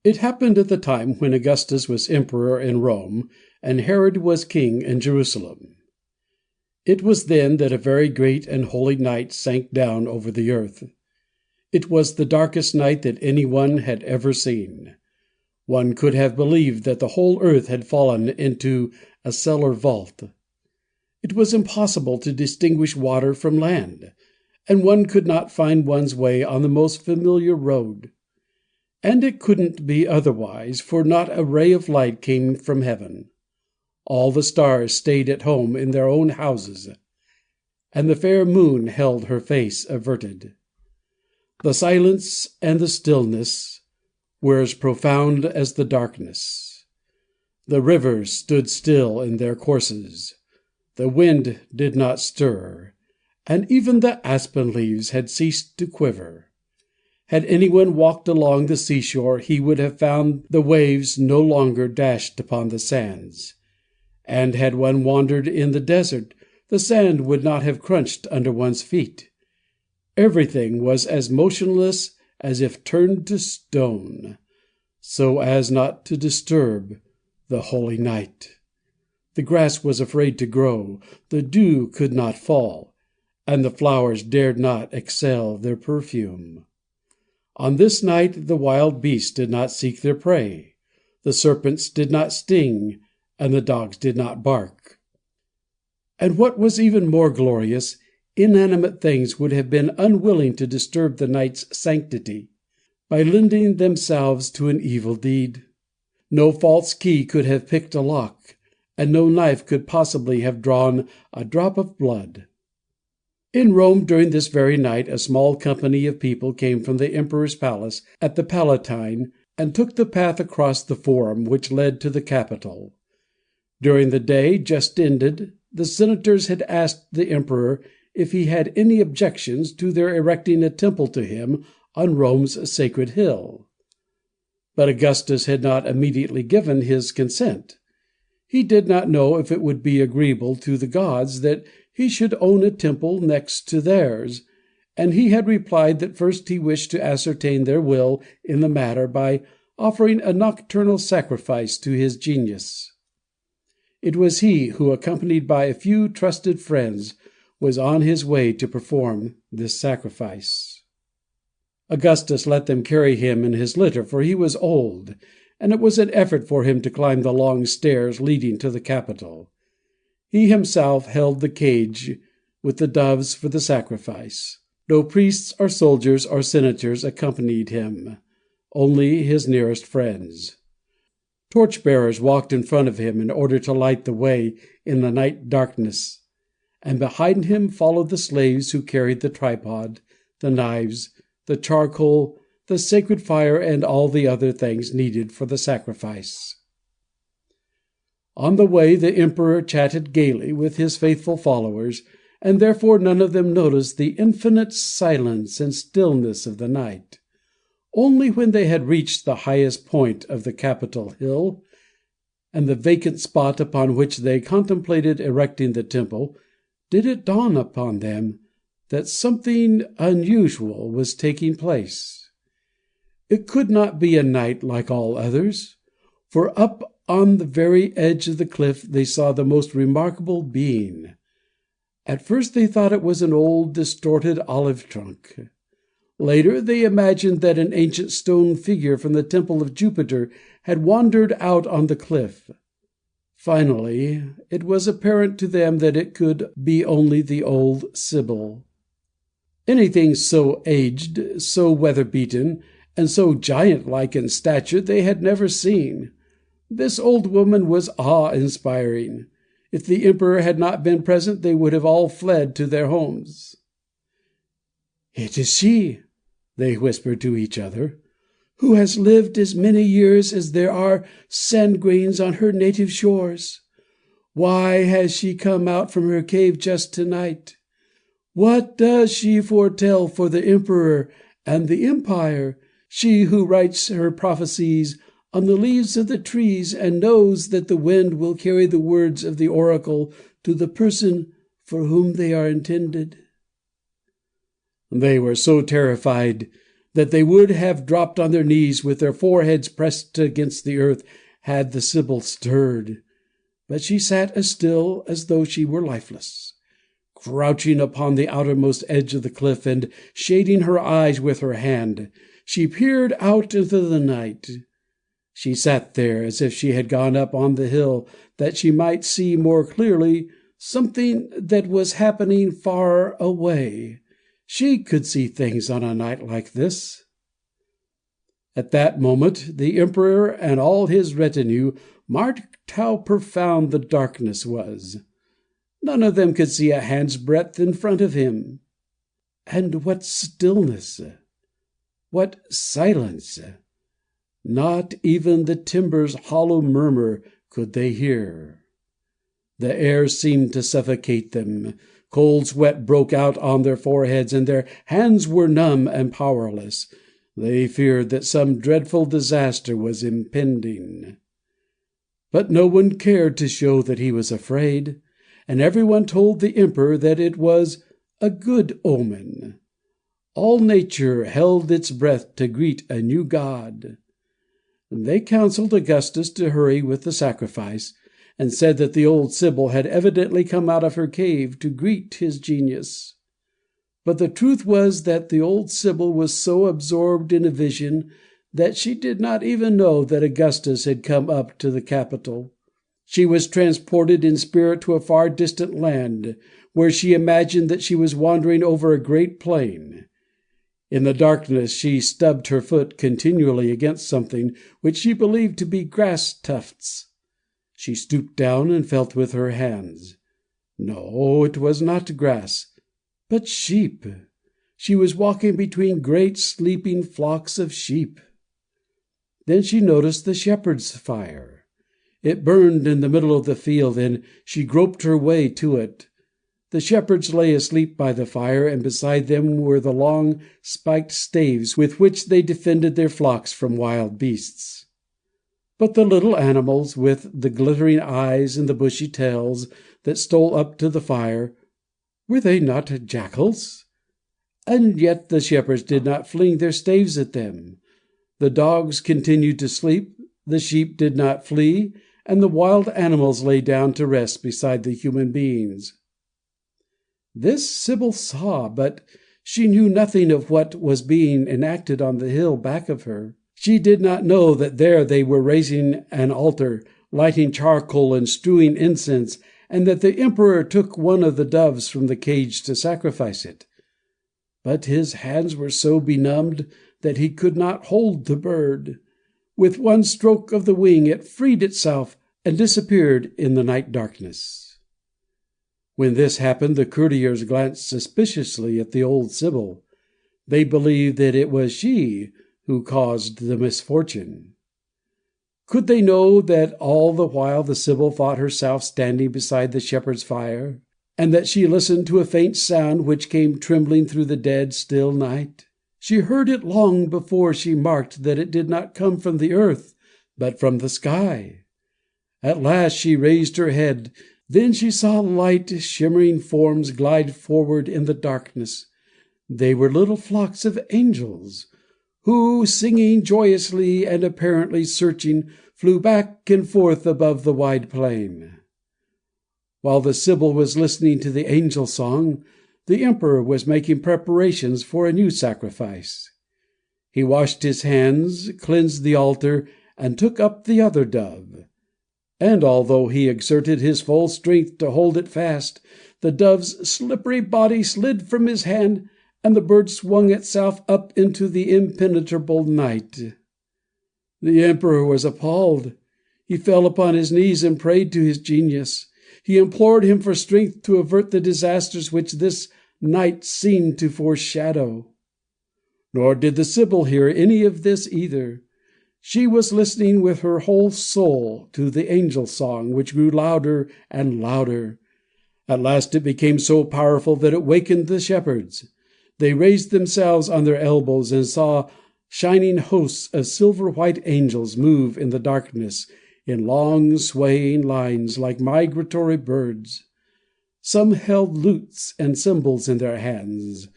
It happened at the time when Augustus was emperor in Rome, and Herod was king in Jerusalem. It was then that a very great and holy night sank down over the earth. It was the darkest night that any one had ever seen. One could have believed that the whole earth had fallen into a cellar vault. It was impossible to distinguish water from land, and one could not find one's way on the most familiar road. And it couldn't be otherwise, for not a ray of light came from heaven. All the stars stayed at home in their own houses, and the fair moon held her face averted. The silence and the stillness were as profound as the darkness. The rivers stood still in their courses. The wind did not stir, and even the aspen leaves had ceased to quiver. Had anyone walked along the seashore, he would have found the waves no longer dashed upon the sands. And had one wandered in the desert, the sand would not have crunched under one's feet. Everything was as motionless as if turned to stone, so as not to disturb the holy night. The grass was afraid to grow, the dew could not fall, and the flowers dared not exhale their perfume. On this night the wild beasts did not seek their prey, the serpents did not sting, and the dogs did not bark. And what was even more glorious, inanimate things would have been unwilling to disturb the night's sanctity by lending themselves to an evil deed. No false key could have picked a lock, and no knife could possibly have drawn a drop of blood. In Rome during this very night a small company of people came from the emperor's palace at the Palatine and took the path across the Forum which led to the Capitol. During the day just ended, the senators had asked the emperor if he had any objections to their erecting a temple to him on Rome's sacred hill. But Augustus had not immediately given his consent. He did not know if it would be agreeable to the gods that he should own a temple next to theirs, and he had replied that first he wished to ascertain their will in the matter by offering a nocturnal sacrifice to his genius. It was he who, accompanied by a few trusted friends, was on his way to perform this sacrifice. Augustus let them carry him in his litter, for he was old, and it was an effort for him to climb the long stairs leading to the Capitol. He himself held the cage with the doves for the sacrifice. No priests or soldiers or senators accompanied him, only his nearest friends. Torch-bearers walked in front of him in order to light the way in the night darkness, and behind him followed the slaves who carried the tripod, the knives, the charcoal, the sacred fire, and all the other things needed for the sacrifice. On the way the emperor chatted gaily with his faithful followers, and therefore none of them noticed the infinite silence and stillness of the night. Only when they had reached the highest point of the Capitol hill, and the vacant spot upon which they contemplated erecting the temple, did it dawn upon them that something unusual was taking place. It could not be a night like all others, for up on the very edge of the cliff they saw the most remarkable being. At first they thought it was an old distorted olive trunk. Later they imagined that an ancient stone figure from the temple of Jupiter had wandered out on the cliff. Finally it was apparent to them that it could be only the old Sybil. Anything so aged, so weather-beaten, and so giant-like in stature they had never seen. This old woman was awe-inspiring. If the emperor had not been present, they would have all fled to their homes. "It is she," they whispered to each other, "who has lived as many years as there are sand grains on her native shores. Why has she come out from her cave just tonight? What does she foretell for the emperor and the empire, she who writes her prophecies on the leaves of the trees, and knows that the wind will carry the words of the oracle to the person for whom they are intended?" They were so terrified that they would have dropped on their knees with their foreheads pressed against the earth had the Sybil stirred. But she sat as still as though she were lifeless, crouching upon the outermost edge of the cliff, and shading her eyes with her hand, she peered out into the night. She sat there as if she had gone up on the hill that she might see more clearly something that was happening far away. She could see things on a night like this. At that moment the emperor and all his retinue marked how profound the darkness was. None of them could see a hand's breadth in front of him. And what stillness! What silence! Not even the timber's hollow murmur could they hear. The air seemed to suffocate them. Cold sweat broke out on their foreheads, and their hands were numb and powerless. They feared that some dreadful disaster was impending. But no one cared to show that he was afraid, and everyone told the emperor that it was a good omen. All nature held its breath to greet a new god. They counseled Augustus to hurry with the sacrifice, and said that the old Sybil had evidently come out of her cave to greet his genius. But the truth was that the old Sybil was so absorbed in a vision that she did not even know that Augustus had come up to the capital. She was transported in spirit to a far distant land, where she imagined that she was wandering over a great plain. In the darkness she stubbed her foot continually against something which she believed to be grass tufts. She stooped down and felt with her hands. No, it was not grass, but sheep. She was walking between great sleeping flocks of sheep. Then she noticed the shepherd's fire. It burned in the middle of the field, and she groped her way to it. The shepherds lay asleep by the fire, and beside them were the long spiked staves with which they defended their flocks from wild beasts. But the little animals, with the glittering eyes and the bushy tails, that stole up to the fire, were they not jackals? And yet the shepherds did not fling their staves at them. The dogs continued to sleep, the sheep did not flee, and the wild animals lay down to rest beside the human beings. This Sybil saw, but she knew nothing of what was being enacted on the hill back of her. She did not know that there they were raising an altar, lighting charcoal and strewing incense, and that the emperor took one of the doves from the cage to sacrifice it. But his hands were so benumbed that he could not hold the bird. With one stroke of the wing it freed itself and disappeared in the night darkness. When this happened, the courtiers glanced suspiciously at the old Sybil. They believed that it was she who caused the misfortune. Could they know that all the while the Sybil thought herself standing beside the shepherd's fire, and that she listened to a faint sound which came trembling through the dead, still night? She heard it long before she marked that it did not come from the earth, but from the sky. At last she raised her head. Then she saw light, shimmering forms glide forward in the darkness. They were little flocks of angels, who, singing joyously and apparently searching, flew back and forth above the wide plain. While the Sybil was listening to the angel song, the emperor was making preparations for a new sacrifice. He washed his hands, cleansed the altar, and took up the other dove. And although he exerted his full strength to hold it fast, the dove's slippery body slid from his hand, and the bird swung itself up into the impenetrable night. The emperor was appalled. He fell upon his knees and prayed to his genius. He implored him for strength to avert the disasters which this night seemed to foreshadow. Nor did the Sybil hear any of this either. She was listening with her whole soul to the angel song, which grew louder and louder. At last it became so powerful that it wakened the shepherds. They raised themselves on their elbows and saw shining hosts of silver-white angels move in the darkness in long swaying lines like migratory birds. Some held lutes and cymbals in their hands.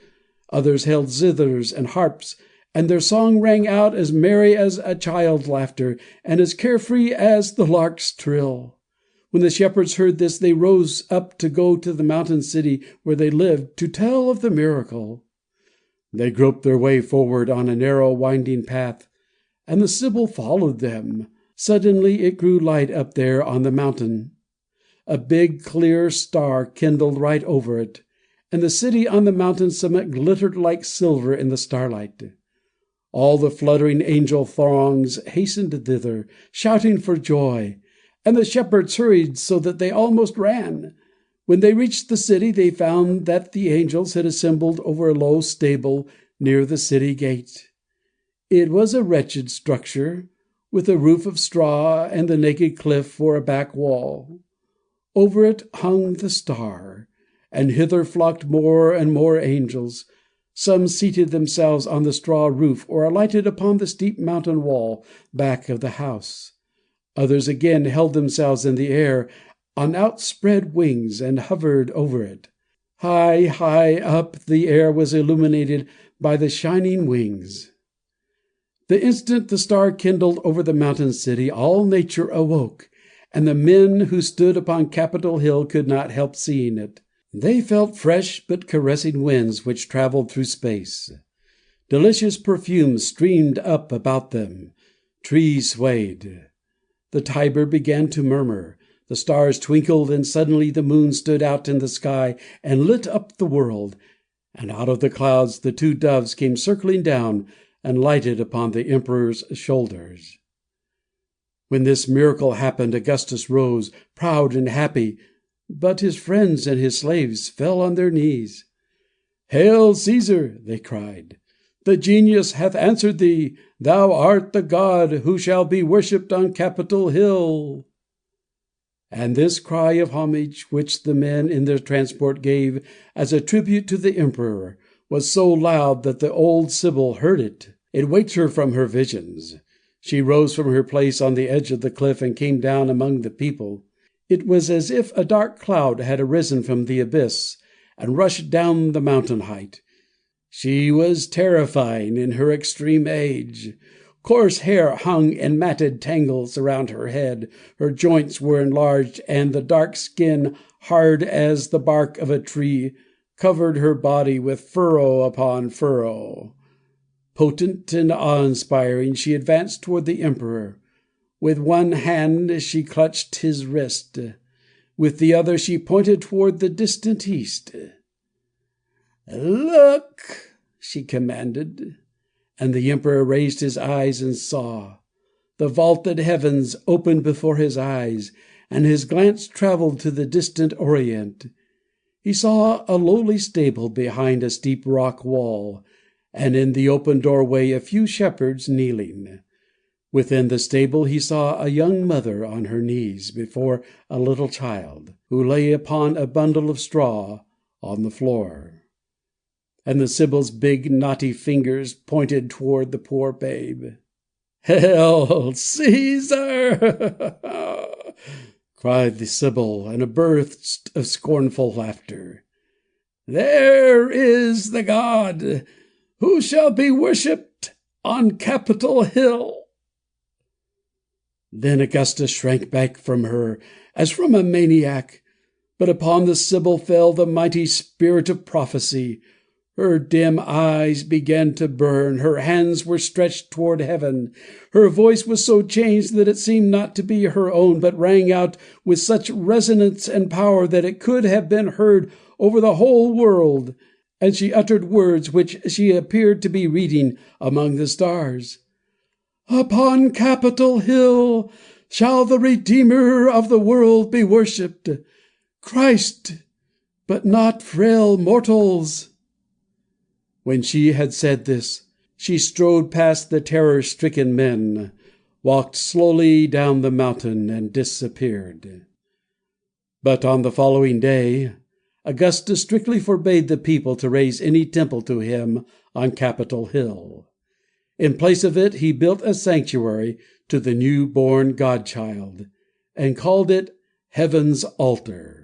Others held zithers and harps, and their song rang out as merry as a child's laughter, and as carefree as the lark's trill. When the shepherds heard this, they rose up to go to the mountain city where they lived, to tell of the miracle. They groped their way forward on a narrow, winding path, and the Sybil followed them. Suddenly it grew light up there on the mountain. A big, clear star kindled right over it, and the city on the mountain summit glittered like silver in the starlight. All the fluttering angel throngs hastened thither, shouting for joy, and the shepherds hurried so that they almost ran. When they reached the city, they found that the angels had assembled over a low stable near the city gate. It was a wretched structure, with a roof of straw and the naked cliff for a back wall. Over it hung the star, and hither flocked more and more angels. Some seated themselves on the straw roof or alighted upon the steep mountain wall back of the house. Others again held themselves in the air on outspread wings and hovered over it. High, high up, the air was illuminated by the shining wings. The instant the star kindled over the mountain city, all nature awoke, and the men who stood upon Capitol Hill could not help seeing it. They felt fresh but caressing winds which traveled through space. Delicious perfumes streamed up about them. Trees swayed. The Tiber began to murmur. The stars twinkled, and suddenly the moon stood out in the sky and lit up the world, and out of the clouds the two doves came circling down and lighted upon the emperor's shoulders. When this miracle happened, Augustus rose, proud and happy, but his friends and his slaves fell on their knees. "Hail, Caesar!" they cried. "The genius hath answered thee. Thou art the god who shall be worshipped on Capitol Hill." And this cry of homage, which the men in their transport gave as a tribute to the emperor, was so loud that the old Sybil heard it. It waked her from her visions. She rose from her place on the edge of the cliff and came down among the people. It was as if a dark cloud had arisen from the abyss and rushed down the mountain height. She was terrifying in her extreme age. Coarse hair hung in matted tangles around her head. Her joints were enlarged, and the dark skin, hard as the bark of a tree, covered her body with furrow upon furrow. Potent and awe-inspiring, she advanced toward the emperor. With one hand she clutched his wrist. With the other she pointed toward the distant east. "Look!" she commanded. And the emperor raised his eyes and saw. The vaulted heavens opened before his eyes, and his glance traveled to the distant Orient. He saw a lowly stable behind a steep rock wall, and in the open doorway a few shepherds kneeling. Within the stable he saw a young mother on her knees before a little child, who lay upon a bundle of straw on the floor. And the Sibyl's big, knotty fingers pointed toward the poor babe. "Hail, Caesar!" cried the Sybil in a burst of scornful laughter. "There is the god who shall be worshipped on Capitol Hill." Then Augustus shrank back from her as from a maniac, but upon the Sybil fell the mighty spirit of prophecy. Her dim eyes began to burn, her hands were stretched toward heaven. Her voice was so changed that it seemed not to be her own, but rang out with such resonance and power that it could have been heard over the whole world, and she uttered words which she appeared to be reading among the stars. "Upon Capitol Hill shall the Redeemer of the world be worshipped, Christ, but not frail mortals." When she had said this, she strode past the terror-stricken men, walked slowly down the mountain, and disappeared. But on the following day, Augustus strictly forbade the people to raise any temple to him on Capitol Hill. In place of it, he built a sanctuary to the new-born God-child, and called it Heaven's Altar.